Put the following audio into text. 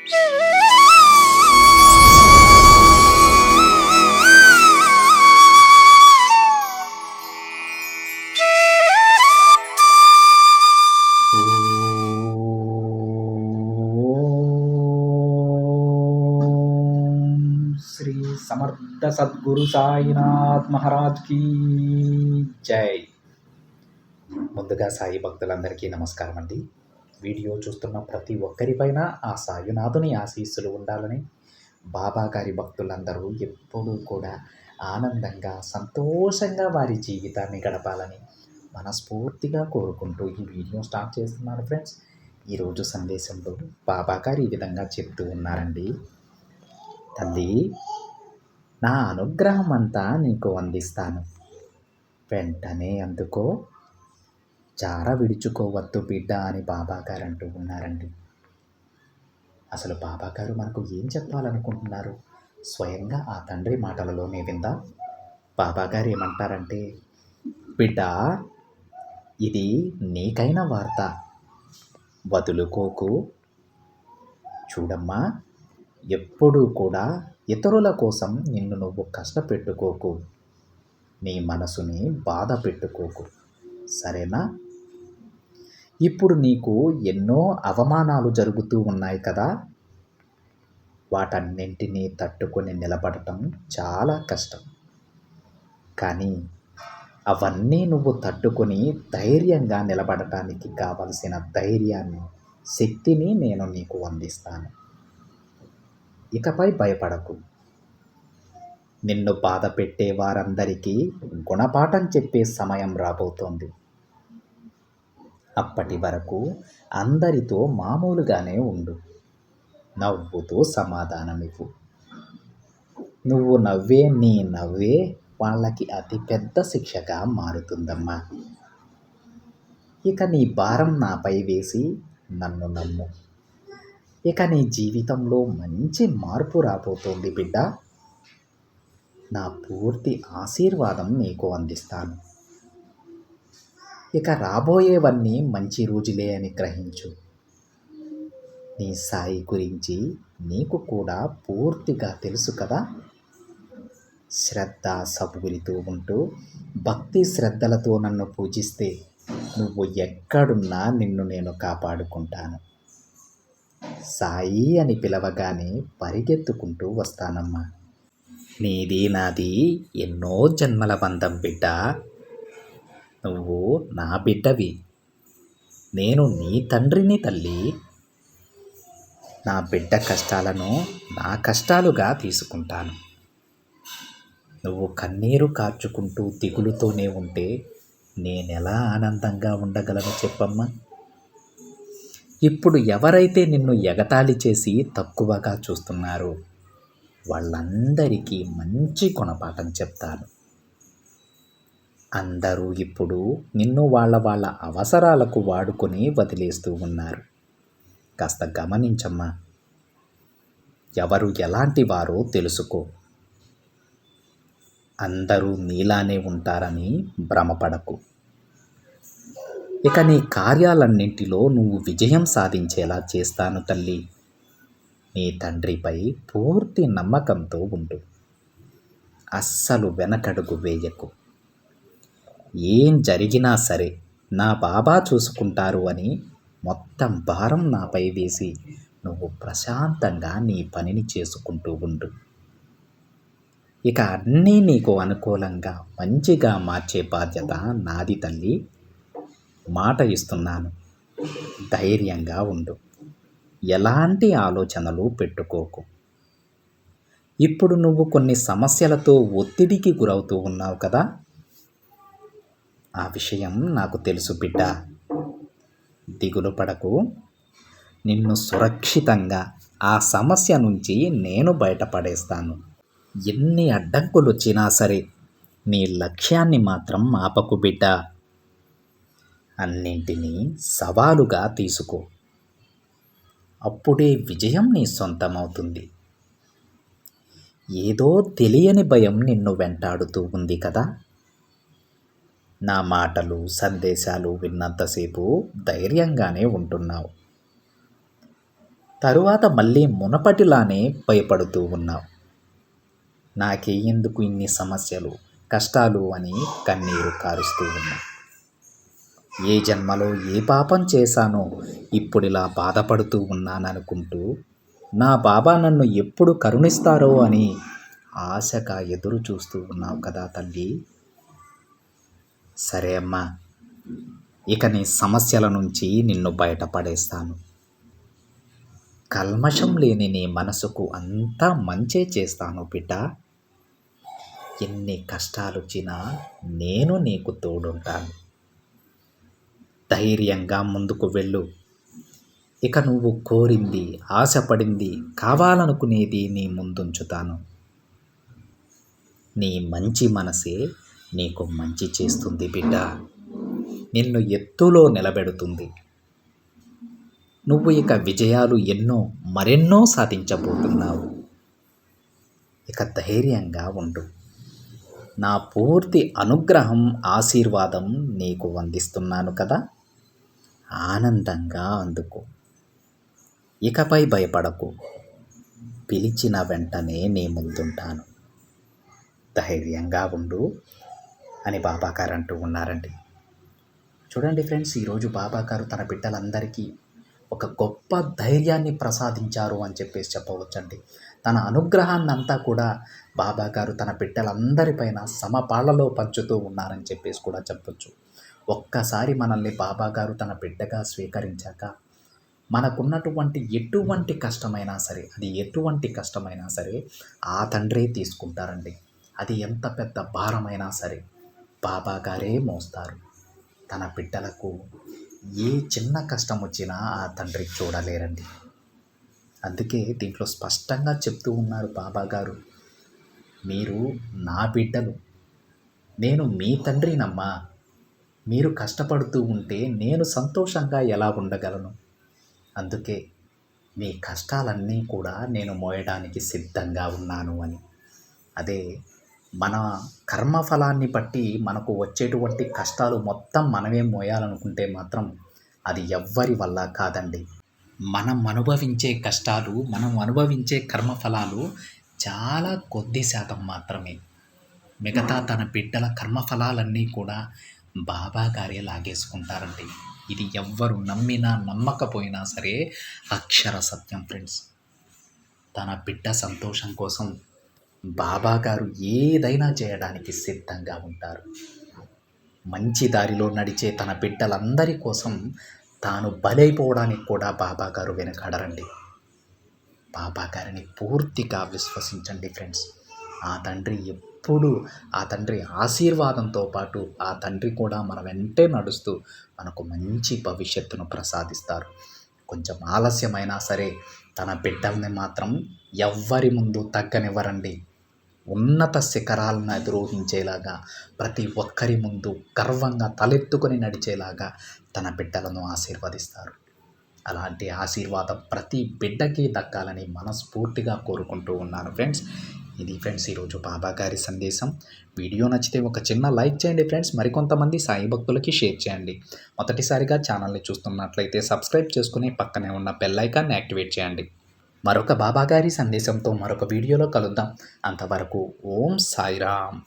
శ్రీ సమర్థ సద్గురు సాయినాథ్ మహారాజ్ కీ జై. ముందుగా సాయి భక్తులందరికీ నమస్కారం అండి. వీడియో చూస్తున్న ప్రతి ఒక్కరిపైన ఆ సాయినాథుని ఆశీస్సులు ఉండాలని, బాబా గారి భక్తులందరూ ఎప్పుడూ కూడా ఆనందంగా సంతోషంగా వారి జీవితాన్ని గడపాలని మనస్ఫూర్తిగా కోరుకుంటూ ఈ వీడియో స్టార్ట్ చేస్తున్నాను ఫ్రెండ్స్. ఈరోజు సందేశంలో బాబా గారు ఈ విధంగా చెప్తూ ఉన్నారండి. తల్లి, నా అనుగ్రహం అంతా నీకు అందిస్తాను, వెంటనే అందుకో, జార విడుచుకోవద్దు బిడ్డ అని బాబాగారు అంటూ ఉన్నారండి. అసలు బాబాగారు మనకు ఏం చెప్పాలనుకుంటున్నారు? స్వయంగా ఆ తండ్రి మాటలలోనే విందాం. బాబాగారు ఏమంటారంటే, బిడ్డ, ఇది నీకైన వార్త, వదులుకోకు. చూడమ్మా, ఎప్పుడూ కూడా ఇతరుల కోసం నిన్ను నువ్వు కష్టపెట్టుకోకు, నీ మనసుని బాధ పెట్టుకోకు, సరేనా? ఇప్పుడు నీకు ఎన్నో అవమానాలు జరుగుతూ ఉన్నాయి కదా, వాటన్నింటినీ తట్టుకొని నిలబడటం చాలా కష్టం. కానీ అవన్నీ నువ్వు తట్టుకొని ధైర్యంగా నిలబడటానికి కావలసిన ధైర్యాన్ని, శక్తిని నేను నీకు అందిస్తాను. ఇకపై భయపడకు. నిన్ను బాధ పెట్టే వారందరికీ గుణపాఠం చెప్పే సమయం రాబోతోంది. అప్పటి వరకు అందరితో మామూలుగానే ఉండు, నవ్వుతూ సమాధానమివ్వు. నువ్వు నవ్వే నీ నవ్వే వాళ్ళకి అతిపెద్ద శిక్షగా మారుతుందమ్మా. ఇక నీ భారం నాపై వేసి నన్ను నమ్ము. ఇక నీ జీవితంలో మంచి మార్పు రాబోతోంది బిడ్డ. నా పూర్తి ఆశీర్వాదం నీకు అందిస్తాను. ఇక రాబోయేవన్నీ మంచి రోజులే అని గ్రహించు. నీ సాయి గురించి నీకు కూడా పూర్తిగా తెలుసు కదా. శ్రద్ధ సబూరితో ఉంటూ భక్తి శ్రద్ధలతో నన్ను పూజిస్తే నువ్వు ఎక్కడున్నా నిన్ను నేను కాపాడుకుంటాను. సాయి అని పిలవగానే పరిగెత్తుకుంటూ వస్తానమ్మా. నీది నాది ఎన్నో జన్మల బంధం బిడ్డ. నువ్వు నా బిడ్డవి, నేను నీ తండ్రిని తల్లి. నా బిడ్డ కష్టాలను నా కష్టాలుగా తీసుకుంటాను. నువ్వు కన్నీరు కార్చుకుంటూ దిగులుతోనే ఉంటే నేనెలా ఆనందంగా ఉండగలను చెప్పమ్మా. ఇప్పుడు ఎవరైతే నిన్ను ఎగతాళి చేసి తక్కువగా చూస్తున్నారో వాళ్ళందరికీ మంచి గుణపాఠం చెప్తాను. అందరూ ఇప్పుడు నిన్ను వాళ్ళ అవసరాలకు వాడుకొని వదిలేస్తూ ఉన్నారు. కాస్త గమనించమ్మా. ఎవరు ఎలాంటి వారో తెలుసుకో. అందరూ నీలానే ఉంటారని భ్రమపడకు. ఇక నీ కార్యాలన్నింటిలో నువ్వు విజయం సాధించేలా చేస్తాను తల్లి. నీ తండ్రిపై పూర్తి నమ్మకంతో ఉండు. అస్సలు వెనకడుగు వేయకు. ఏం జరిగినా సరే నా బాబా చూసుకుంటారు అని మొత్తం భారం నాపై వేసి నువ్వు ప్రశాంతంగా నీ పనిని చేసుకుంటూ ఉండు. ఇక అన్నీ నీకు అనుకూలంగా మంచిగా మార్చే బాధ్యత నాది తల్లి. మాట ఇస్తున్నాను, ధైర్యంగా ఉండు. ఎలాంటి ఆలోచనలు పెట్టుకోకు. ఇప్పుడు నువ్వు కొన్ని సమస్యలతో ఒత్తిడికి గురవుతూ ఉన్నావు కదా. ఆ విషయం నాకు తెలుసు బిడ్డ. దిగులు పడకు. నిన్ను సురక్షితంగా ఆ సమస్య నుంచి నేను బయటపడేస్తాను. ఎన్ని అడ్డంకులు వచ్చినా సరే నీ లక్ష్యాన్ని మాత్రం ఆపకు బిడ్డ. అన్నింటినీ సవాలుగా తీసుకో. అప్పుడే విజయం నీ సొంతమవుతుంది. ఏదో తెలియని భయం నిన్ను వెంటాడుతూ ఉంది కదా. నా మాటలు సందేశాలు విన్నంతసేపు ధైర్యంగానే ఉంటున్నావు. తరువాత మళ్ళీ మునపటిలానే భయపడుతూ ఉన్నావు. నాకే ఎందుకు ఇన్ని సమస్యలు, కష్టాలు అని కన్నీరు కారుస్తూ ఉన్నావు. ఏ జన్మలో ఏ పాపం చేశానో ఇప్పుడిలా బాధపడుతూ ఉన్నాననుకుంటూ నా బాబా నన్ను ఎప్పుడు కరుణిస్తారో అని ఆశగా ఎదురు చూస్తూ ఉన్నావు కదా తల్లి. సరే అమ్మా, ఇక నీ సమస్యల నుంచి నిన్ను బయటపడేస్తాను. కల్మషం లేని నీ మనసుకు అంతా మంచే చేస్తాను బిడ్డ. ఎన్ని కష్టాలొచ్చినా నేను నీకు తోడుంటాను. ధైర్యంగా ముందుకు వెళ్ళు. ఇక నువ్వు కోరింది, ఆశపడింది, కావాలనుకునేది నీ ముందుంచుతాను. నీ మంచి మనసే నీకు మంచి చేస్తుంది బిడ్డ. నిన్ను ఎత్తులో నిలబెడుతుంది. నువ్వు ఇక విజయాలు మరెన్నో సాధించబోతున్నావు. ఇక ధైర్యంగా ఉండు. నా పూర్తి అనుగ్రహం, ఆశీర్వాదం నీకు అందిస్తున్నాను కదా, ఆనందంగా అందుకో. ఇకపై భయపడకు. పిలిచిన వెంటనే నీ ముందుంటాను. ధైర్యంగా ఉండు అని బాబాగారు అంటూ ఉన్నారండి. చూడండి ఫ్రెండ్స్, ఈరోజు బాబాగారు తన బిడ్డలందరికీ ఒక గొప్ప ధైర్యాన్ని ప్రసాదించారు అని చెప్పేసి చెప్పవచ్చండి. తన అనుగ్రహాన్ని అంతా కూడా బాబాగారు తన బిడ్డలందరిపైన సమపాళ్లలో పంచుతూ ఉన్నారని చెప్పేసి కూడా చెప్పొచ్చు. ఒక్కసారి మనల్ని బాబాగారు తన బిడ్డగా స్వీకరించాక మనకున్నటువంటి ఎటువంటి కష్టమైనా సరే, అది ఎటువంటి కష్టమైనా సరే ఆ తండ్రే తీసుకుంటారండి. అది ఎంత పెద్ద భారమైనా సరే బాబాగారే మోస్తారు. తన బిడ్డలకు ఏ చిన్న కష్టం వచ్చినా ఆ తండ్రి చూడలేరండి. అందుకే దీంట్లో స్పష్టంగా చెప్తూ ఉన్నారు బాబాగారు, మీరు నా బిడ్డలు, నేను మీ తండ్రినమ్మా. మీరు కష్టపడుతూ ఉంటే నేను సంతోషంగా ఎలా ఉండగలను? అందుకే మీ కష్టాలన్నీ కూడా నేను మోయడానికి సిద్ధంగా ఉన్నాను అని. అదే మన కర్మఫలాన్ని బట్టి మనకు వచ్చేటువంటి కష్టాలు మొత్తం మనమే మోయాలనుకుంటే మాత్రం అది ఎవ్వరి వల్ల కాదండి. మనం అనుభవించే కష్టాలు, మనం అనుభవించే కర్మఫలాలు చాలా కొద్ది శాతం మాత్రమే. మిగతా తన బిడ్డల కర్మఫలాలన్నీ కూడా బాబాగారే లాగేసుకుంటారండి. ఇది ఎవ్వరు నమ్మినా నమ్మకపోయినా సరే అక్షర సత్యం ఫ్రెండ్స్. తన బిడ్డ సంతోషం కోసం బాబాగారు ఏదైనా చేయడానికి సిద్ధంగా ఉంటారు. మంచి దారిలో నడిచే తన బిడ్డలందరి కోసం తాను బలైపోవడానికి కూడా బాబాగారు వెనకాడరండి. బాబాగారిని పూర్తిగా విశ్వసించండి ఫ్రెండ్స్. ఆ తండ్రి ఎప్పుడు, ఆ తండ్రి ఆశీర్వాదంతో పాటు ఆ తండ్రి కూడా మన వెంటే నడుస్తూ మనకు మంచి భవిష్యత్తును ప్రసాదిస్తారు. కొంచెం ఆలస్యమైనా సరే తన బిడ్డల్ని మాత్రం ఎవ్వరి ముందు తగ్గనివ్వరండి. ఉన్నత శిఖరాలను అధిరోహించేలాగా, ప్రతి ఒక్కరి ముందు గర్వంగా తలెత్తుకొని నడిచేలాగా తన బిడ్డలను ఆశీర్వదిస్తారు. అలాంటి ఆశీర్వాదం ప్రతి బిడ్డకి దక్కాలని మనస్ఫూర్తిగా కోరుకుంటూ ఉన్నాను ఫ్రెండ్స్. ఇది ఫ్రెండ్స్ ఈరోజు బాబాగారి సందేశం. వీడియో నచ్చితే ఒక చిన్న లైక్ చేయండి ఫ్రెండ్స్. మరికొంతమంది సాయి భక్తులకి షేర్ చేయండి. మొదటిసారిగా ఛానల్ని చూస్తున్నట్లయితే సబ్స్క్రైబ్ చేసుకుని పక్కనే ఉన్న బెల్ ఐకాన్ని యాక్టివేట్ చేయండి. మరొక బాబాగారి సందేశంతో మరొక వీడియోలో కలుద్దాం. అంతవరకు ఓం సాయిరామ్.